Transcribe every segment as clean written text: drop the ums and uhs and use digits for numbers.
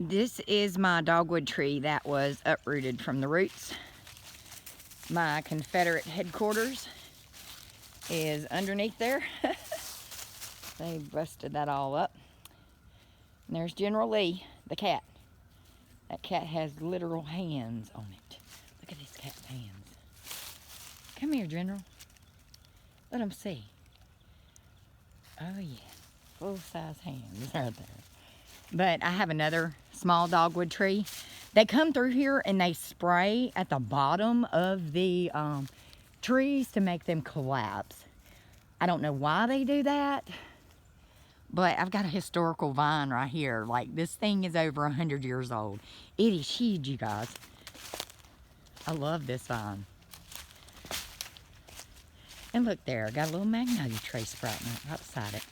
This is my dogwood tree that was uprooted from the roots. My Confederate headquarters is underneath there. They busted that all up. And there's General Lee, the cat. That cat has literal hands on it. Look at this cat's hands. Come here, General. Let them see. Oh yeah, full-size hands right there. But I have another small dogwood tree. They come through here and they spray at the bottom of the trees to make them collapse. I don't know why they do that, but I've got a historical vine right here. Like, this thing is over 100 years old. It is huge, you guys. I love this vine. And look there, I got a little magnolia tree sprouting right beside it.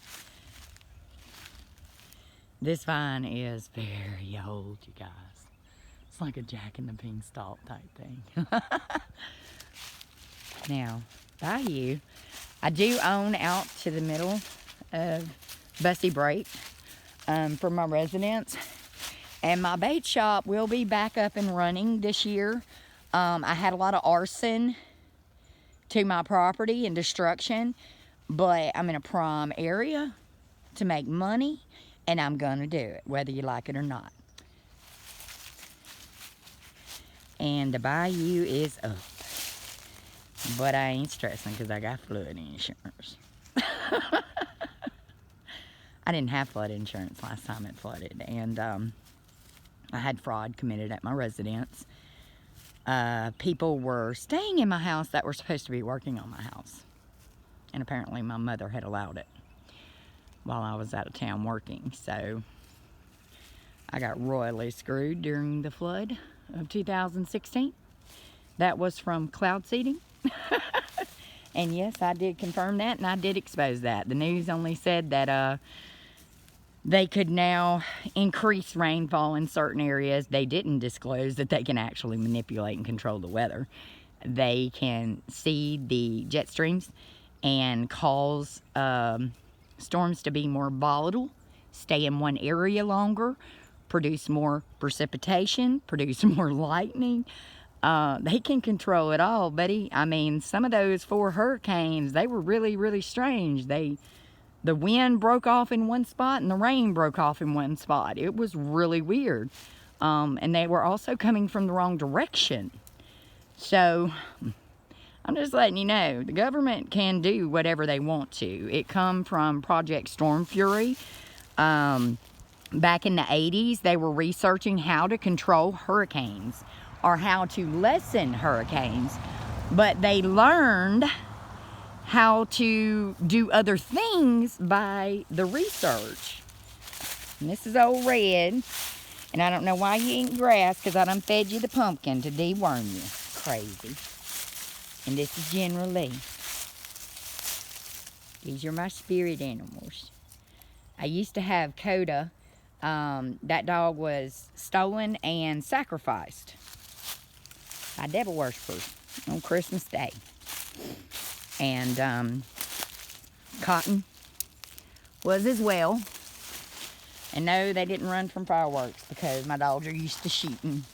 This vine is very old, you guys. It's like a Jack and the Beanstalk type thing. Now, Bayou, I do own out to the middle of Bussy Break for my residents. And my bait shop will be back up and running this year. I had a lot of arson to my property and destruction, but I'm in a prime area to make money, and I'm gonna do it, whether you like it or not. And the bayou is up, but I ain't stressing because I got flood insurance. I didn't have flood insurance last time it flooded, and I had fraud committed at my residence. People were staying in my house that were supposed to be working on my house. And apparently my mother had allowed it while I was out of town working. So I got royally screwed during the flood of 2016. That was from cloud seeding. And yes, I did confirm that, and I did expose that. The news only said that they could now increase rainfall in certain areas. They didn't disclose that they can actually manipulate and control the weather. They can seed the jet streams and cause storms to be more volatile, stay in one area longer, produce more precipitation, produce more lightning. They can control it all, buddy. I mean, some of those 4 hurricanes, they were really, really strange. The wind broke off in one spot and the rain broke off in one spot. It was really weird. And they were also coming from the wrong direction. So, I'm just letting you know, the government can do whatever they want to. It come from Project Storm Fury. Back in the 80s, they were researching how to control hurricanes or how to lessen hurricanes. But they learned how to do other things by the research. And this is old Red, and I don't know why you eat grass, because I done fed you the pumpkin to deworm you. Crazy. And this is General Lee. These are my spirit animals. I used to have Coda. That dog was stolen and sacrificed by devil worshippers on Christmas Day. And Cotton was as well. And no, they didn't run from fireworks because my dogs are used to shooting.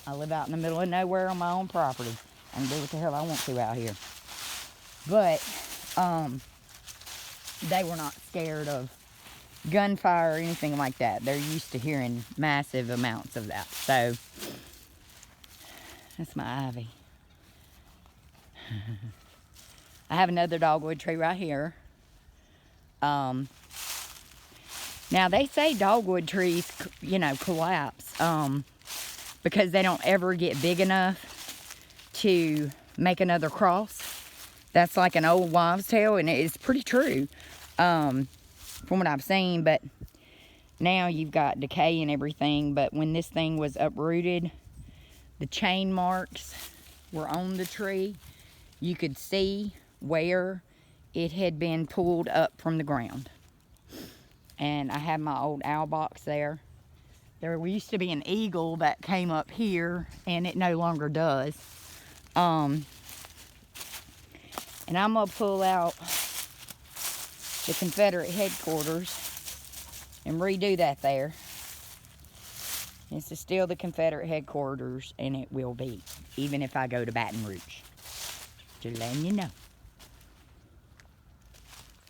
I live out in the middle of nowhere on my own property. I can do what the hell I want to out here. But they were not scared of gunfire or anything like that. They're used to hearing massive amounts of that. So that's my Ivy. I have another dogwood tree right here. Now they say dogwood trees, you know, collapse because they don't ever get big enough to make another cross. That's like an old wives' tale, and it's pretty true from what I've seen. But now you've got decay and everything. But when this thing was uprooted, the chain marks were on the tree. You could see where it had been pulled up from the ground. And I have my old owl box there. There used to be an eagle that came up here, and it no longer does. And I'm gonna pull out the Confederate headquarters and redo that there. This is still the Confederate headquarters, and it will be, even if I go to Baton Rouge. Just letting you know.